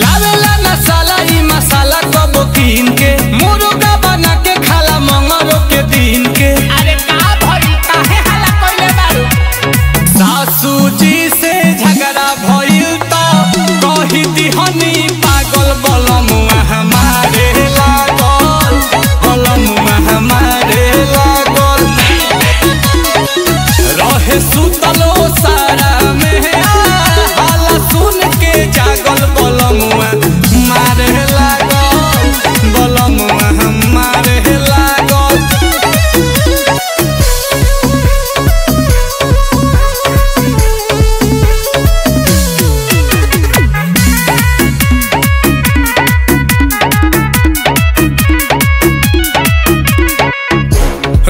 लगावेला ना साला ई मसाला कबो कीन के मुर्गा बना के खाला मंगरो के दिन के। अरे का भई काहे हल्ला कइले बारू? सासू जी से झगड़ा भइल तो कही दिहनी पागल बलमुआ हमारे लागल, बलमुआ हमारे लागल रहे सुतलो सारा में हाला सुन के जागल बलमुआ मारे लागल, बलमुआ हमारे लागल।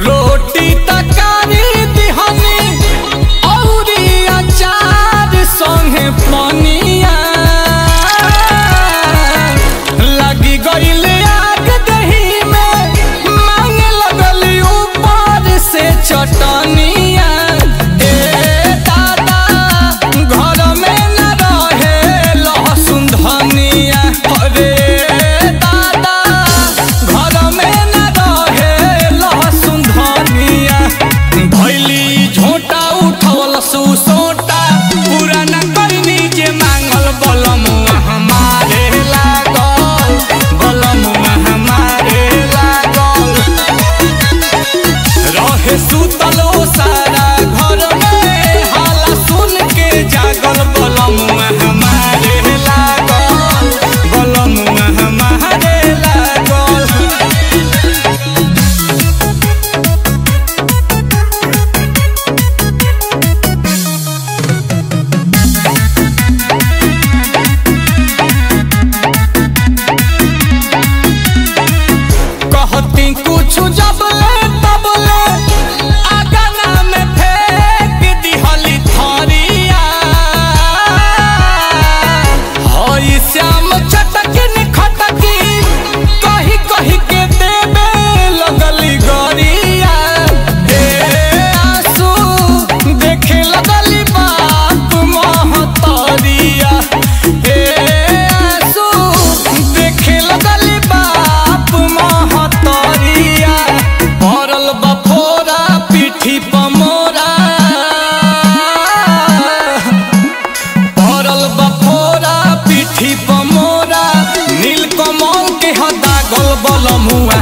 रोटी तकारी दिहनी औरी अचार संगे पनिया लगी गइल आग दही में मांगे लगली ऊपर से चटनिया। ए दादा घर में न रहे लहसुन धनिया, अरे दादा घर में न रहे लहसुन धनिया। भैली झोटा उठवल सुसोटा पूरा न करनी जे मांगल बलमुआ हमारे लागल, बलमुआ हमारे लागल रहे सुतलो सारा घर में हाला सुन के जागल बलमुआ हमारे लागल, बलमुआ हमारे लागल। कहती कुछ जब ले तब ले अगना में फेंक दिहली थरिया। हई श्याम चटकिन खटकी कही कही के देवे लगली गरिया। ए आंसू देखे लगली बाप महतरिया, ए आंसू देखे लगली बाप महतरिया। पड़ल बफोरा पीठी पमोरा, पड़ल बफोरा पीठी पमोरा नीलकमल के हदागल बलमुआ।